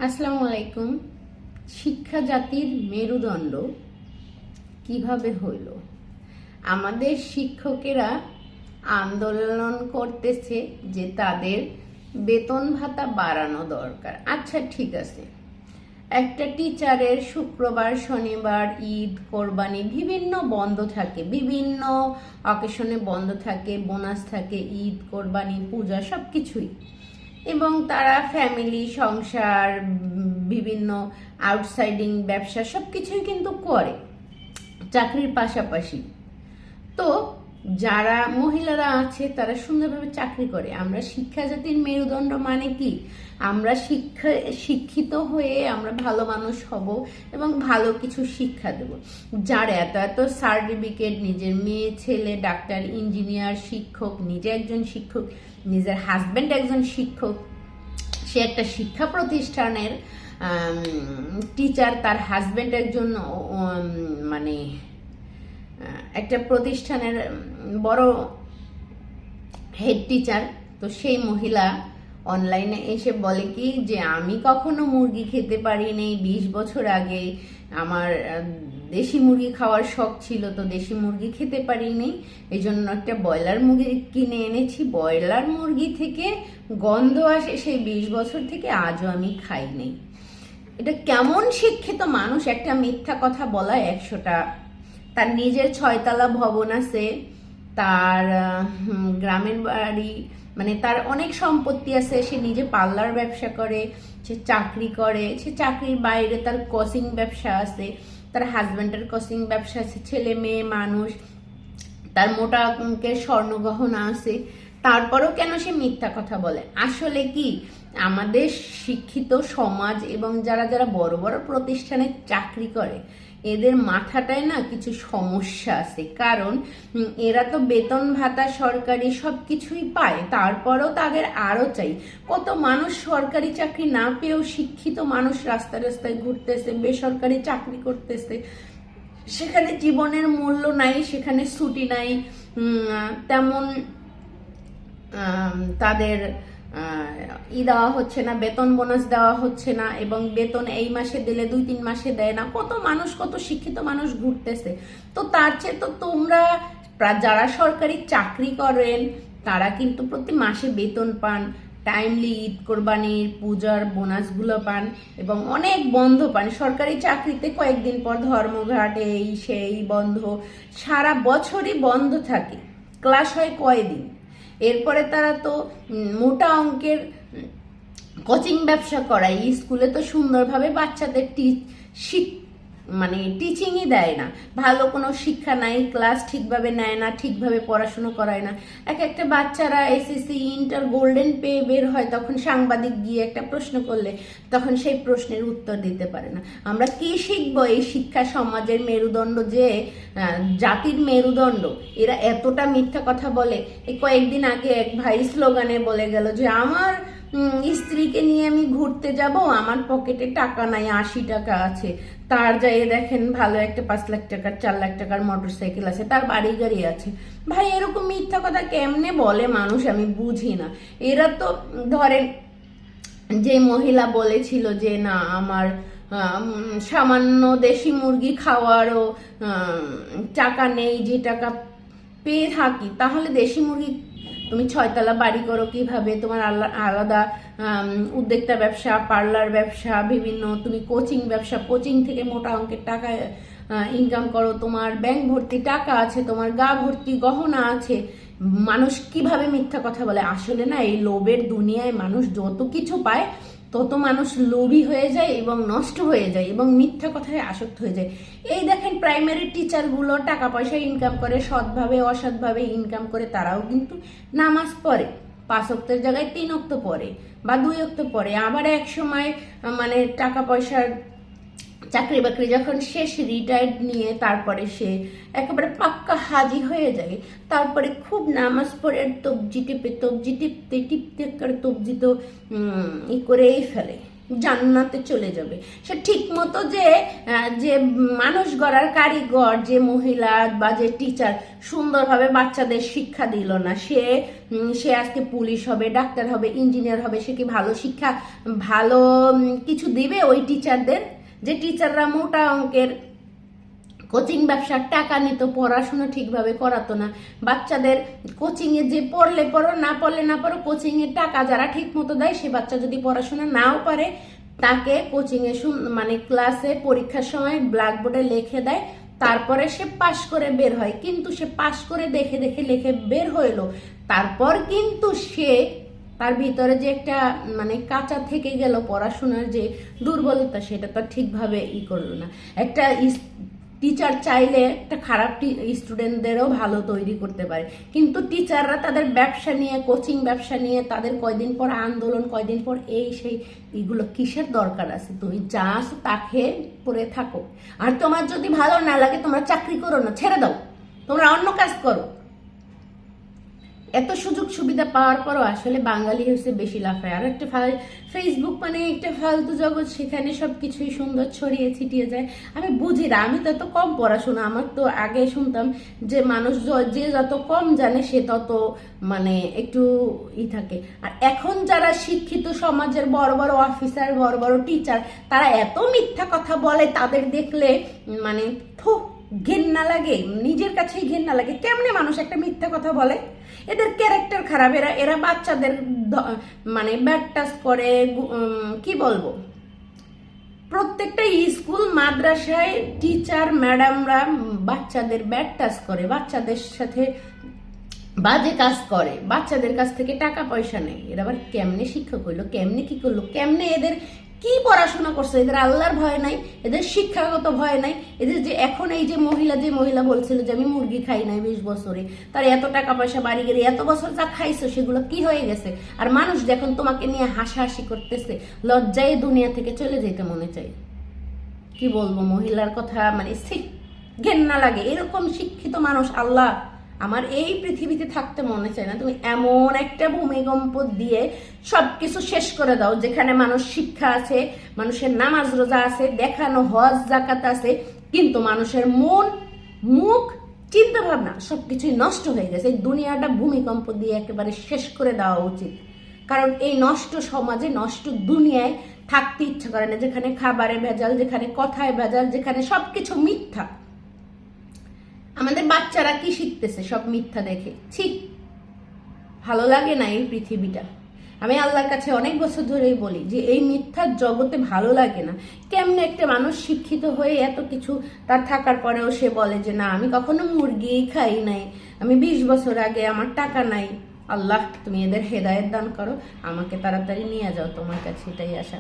আসসালামু আলাইকুম। শিক্ষা জাতির মেরুদণ্ড কিভাবে হইল? আমাদের শিক্ষকেরা আন্দোলন করতেছে যে তাদের বেতন ভাতা বাড়ানো দরকার। আচ্ছা, ঠিক আছে, একটা টিচারের শুক্রবার, শনিবার, ঈদ, কোরবানি বিভিন্ন বন্ধ থাকে, বিভিন্ন অকেশনে বন্ধ থাকে, বোনাস থাকে, ঈদ, কোরবানি, পূজা সবকিছুই, এবং তারা ফ্যামিলি, সংসার, বিভিন্ন আউটসাইডিং ব্যবসা সবকিছুই কিন্তু করে চাকরির পাশাপাশি। তো যারা মহিলারা আছে তারা সুন্দরভাবে চাকরি করে। আমরা শিক্ষা জাতির মেরুদণ্ড মানে কি? আমরা শিক্ষিত হয়ে আমরা ভালো মানুষ হব এবং ভালো কিছু শিক্ষা দেব। যার এত এত সার্টিফিকেট, নিজের মেয়ে ছেলে ডাক্তার, ইঞ্জিনিয়ার, শিক্ষক, নিজে একজন শিক্ষক, নিজের হাজবেন্ড একজন শিক্ষক, সে একটা শিক্ষা প্রতিষ্ঠানের টিচার, তার হাজবেন্ড একজন মানে একটা প্রতিষ্ঠানের বড় হেড টিচার। তো সেই মহিলা অনলাইনে এসে বলে কি যে আমি কখনো মুরগি খেতে পারি নাই, 20 বছর আগে আমার দেশি মুরগি খাওয়ার শখ ছিল, তো দেশি মুরগি খেতে পারিনি, এই জন্য একটা ব্রয়লার মুরগি কিনে এনেছি। ব্রয়লার মুরগি থেকে গন্ধ আসে সেই 20 বছর থেকে, আজও আমি খাই নাই। এটা কেমন শিক্ষিত মানুষ! একটা মিথ্যা কথা বলা 100টা। তার নিজের 6 তলা ভবন আছে, তার গ্রামের বাড়ি, মানে তার অনেক সম্পত্তি আছে, সে নিজে পার্লার ব্যবসা করে, সে চাকরি করে, সে চাকরির বাইরে তার কোচিং ব্যবসা আছে, তার হাজব্যান্ডের কোচিং ব্যবসা আছে, ছেলে মেয়ে মানুষ, তার মোটা অঙ্কের স্বর্ণগহনা আছে, তারপরেও কেন সে মিথ্যা কথা বলে? আসলে কি আমাদের শিক্ষিত সমাজ এবং যারা যারা বড় বড় প্রতিষ্ঠানে চাকরি করে এদের মাথাটায় না কিছু সমস্যা আছে। কারণ এরা তো বেতন ভাতা সরকারি সবকিছুই পায়, তারপরেও তাদের আরো চাই। কত মানুষ সরকারি চাকরি না পেয়েও শিক্ষিত মানুষ রাস্তায় রাস্তায় ঘুরতেছে, বেসরকারি চাকরি করতেছে, সেখানে জীবনের মূল্য নাই, সেখানে ছুটি নাই, তেমন তাদের দেওয়া হচ্ছে না, বেতন বোনাস দেওয়া হচ্ছে না, এবং বেতন এই মাসে দিলে 2-3 মাসে দেয় না। কত মানুষ, কত শিক্ষিত মানুষ ঘুরতেছে। তো তার চেয়ে তো তোমরা যারা সরকারি চাকরি করেন তারা কিন্তু প্রতি মাসে বেতন পান, টাইমলি ঈদ, কোরবানির, পূজার বোনাসগুলো পান, এবং অনেক বন্ধ পান। সরকারি চাকরিতে কয়েকদিন পর ধর্মঘাট, এই সেই বন্ধ, সারা বছরই বন্ধ থাকে। ক্লাস হয় কয়দিন, এরপরে তারা তো মোটা অঙ্কের কোচিং ব্যবসা করায়। স্কুলে তো সুন্দরভাবে বাচ্চাদের মানে টিচিংই দেয় না, ভালো কোনো শিক্ষা নাই, ক্লাস ঠিকভাবে নেয় না, ঠিকভাবে পড়াশুনো করায় না। একটা বাচ্চারা এসএসসি, ইন্টার গোল্ডেন পেয়ে বের হয়, তখন সাংবাদিক গিয়ে একটা প্রশ্ন করলে তখন সেই প্রশ্নের উত্তর দিতে পারে না। আমরা কি শিখবো? এই শিক্ষা সমাজের মেরুদণ্ড, যে জাতির মেরুদণ্ড, এরা এতটা মিথ্যা কথা বলে। এই কয়েকদিন আগে এক ভাই স্লোগানে বলে গেল যে আমার স্ত্রীকে নিয়ে আমি ঘুরতে যাব, আমার পকেটে টাকা নাই, 80 টাকা আছে। তার যাই দেখেন ভালো একটা 5 লাখ টাকার, 4 লাখ টাকার মোটরসাইকেল আছে, তার বাড়ি গাড়ি আছে। ভাই, এরকম মিথ্যা কথা কেমনে বলে মানুষ? আমি বুঝি না। এরা তো ধরেন, যে মহিলা বলেছিল যে না আমার সামান্য দেশি মুরগি খাওয়ারও টাকা নেই, যে টাকা পেয়ে থাকি, তাহলে দেশি মুরগি তুমি 6 তলা বাড়ি করো কিভাবে? তোমার আলাদা উদ্যোক্তা ব্যবসা, পার্লার ব্যবসা, বিভিন্ন তুমি কোচিং ব্যবসা, কোচিং থেকে মোটা অঙ্কের টাকা ইনকাম করো, তোমার ব্যাংক ভর্তি টাকা আছে, তোমার গা ভর্তি গহনা আছে। মানুষ কিভাবে মিথ্যা কথা বলে? আসলে না, এই লোভের দুনিয়ায় মানুষ যত কিছু পায় তত মানুষ লোভী হয়ে যায় এবং নষ্ট হয়ে যায় এবং মিথ্যা কথায় আসক্ত হয়ে যায়। এই দেখেন, প্রাইমারি টিচারগুলো টাকা পয়সা ইনকাম করে, সৎভাবে অসৎভাবে ইনকাম করে, তারাও কিন্তু নামাজ পড়ে, 5 ওয়াক্তের জায়গায় 3 ওয়াক্ত পড়ে বা 2 ওয়াক্ত পড়ে। আবার এক সময় মানে টাকা পয়সার চাকরি বাকরি যখন শেষ, রিটায়ার্ড নিয়ে তারপরে সে একেবারে পাক্কা হাজি হয়ে যায়। তারপরে খুব নামাজ পড়ে তবজি টিপতে টিপতে টিপতে করে তবজি তো করেই ফেলে। জান্নাতে চলে যাবে। সে ঠিক মতো যে যে মানুষ গড়ার কারিগর, যে মহিলা বা যে টিচার সুন্দরভাবে বাচ্চাদের শিক্ষা দিল না, সে আজকে পুলিশ হবে, ডাক্তার হবে, ইঞ্জিনিয়ার হবে, সে কি ভালো শিক্ষা, ভালো কিছু দিবে ওই টিচারদের? যে টিচাররা মোটা অঙ্কের কোচিং ব্যবসার টাকা নিত, পড়াশোনা ঠিকভাবে করাতো না, বাচ্চাদের কোচিংয়ে যে পড়লে পড়ো, না পড়লে না পড়ো, কোচিংয়ের টাকা যারা ঠিক মতো দেয়, সে বাচ্চা যদি পড়াশোনা নাও পারে তাকে কোচিংয়ে মানে ক্লাসে পরীক্ষার সময় ব্ল্যাকবোর্ডে লিখে দেয়, তারপরে সে পাশ করে বের হয়। কিন্তু সে পাশ করে দেখে দেখে লিখে বের হইলো, তারপর কিন্তু সে তার ভিতরে যে একটা মানে কাঁচা থেকে গেল পড়াশোনার যে দুর্বলতা, সেটা তো ঠিকভাবে করলো না। একটা টিচার চাইলে একটা খারাপ স্টুডেন্টদেরও ভালো তৈরি করতে পারে, কিন্তু টিচাররা তাদের ব্যবসা নিয়ে, কোচিং ব্যবসা নিয়ে তাদের কয়দিন পর আন্দোলন, কয়দিন পর এই সেই, এগুলো কিসের দরকার আছে? তুমি যা আছো তাকে পড়ে থাকো, আর তোমার যদি ভালো না লাগে তোমরা চাকরি করো না, ছেড়ে দাও, তোমরা অন্য কাজ করো। এত সুযোগ সুবিধা পাওয়ার পরও আসলে বাঙালি হচ্ছে বেশি লাফায়। আর একটা ফেসবুক মানে একটা ফালতু জগৎ, সেখানে সবকিছুই সুন্দর ছড়িয়ে ছিটিয়ে যায়। আমি বুঝি না, আমি তো এত কম পড়াশোনা, আমার তো আগে শুনতাম যে মানুষ যে যত কম জানে সে তত মানে একটু থাকে। আর এখন যারা শিক্ষিত সমাজের বড় বড় অফিসার, বড় বড় টিচার, তারা এত মিথ্যা কথা বলে, তাদের দেখলে মানে ঘেন্না লাগে, নিজের কাছেই ঘেন্না লাগে। কেমনে মানুষ একটা মিথ্যা কথা বলে? এদের ক্যারেক্টার খারাপ। এরা বাচ্চাদের মানে ব্যাড টাচ করে, কি বলবো, প্রত্যেকটা স্কুল মাদ্রাসায় টিচার ম্যাডামরা বাচ্চাদের ব্যাড টাচ করে, বাচ্চাদের সাথে বাজে কাজ করে, বাচ্চাদের কাছ থেকে টাকা পয়সা নেয়। এরা আবার কেমনে শিক্ষক হইলো, কেমনে কি করলো, কেমনে এদের কি পড়াশোনা করছে? এদের আল্লাহর ভয় নাই, এদের শিক্ষাগত ভয় নাই। এদের যে এখন এই যে মহিলা বলছিল যে আমি মুরগি খাই নাই 20 বছরে, তার এত টাকা পয়সা বাড়ি গেলে, এত বছর যা খাইছো সেগুলো কি হয়ে গেছে? আর মানুষ যখন তোমাকে নিয়ে হাসাহাসি করতেছে, লজ্জায় দুনিয়া থেকে চলে যেতে মনে চাই। কি বলবো, মহিলার কথা মানে ঘেন্না লাগে। এরকম শিক্ষিত মানুষ আল্লাহ আমার এই পৃথিবীতে থাকতে মনে চায় না। তুমি এমন একটা ভূমিকম্প দিয়ে সবকিছু শেষ করে দাও, যেখানে মানুষ শিক্ষা আছে, মানুষের নামাজ রোজা আছে, দেখানো হজ জাকাত আছে, কিন্তু মানুষের মন, মুখ, চিন্তা ভাবনা সবকিছুই নষ্ট হয়ে গেছে। এই দুনিয়াটা ভূমিকম্প দিয়ে একেবারে শেষ করে দেওয়া উচিত। কারণ এই নষ্ট সমাজে, নষ্ট দুনিয়ায় থাকতে ইচ্ছা করে না, যেখানে খাবারে ভেজাল, যেখানে কথায় ভেজাল, যেখানে সবকিছু মিথ্যা। আমাদের বাচ্চারা কি শিখতেছে? সব মিথ্যা দেখে। ঠিক ভালো লাগে না এই পৃথিবীটা। আমি আল্লাহর কাছে অনেক বছর ধরেই বলি যে এই মিথ্যার জগতে ভালো লাগে না। কেমনে একটা মানুষ শিক্ষিত হয়ে এত কিছু তার থাকার পরেও সে বলে যে না আমি কখনো মুরগি খাই নাই, আমি 20 বছর আগে, আমার টাকা নাই। আল্লাহ তুমি এদের হেদায়েত দান করো, আমাকে তাড়াতাড়ি নিয়ে যাও তোমার কাছে, এটাই আশা।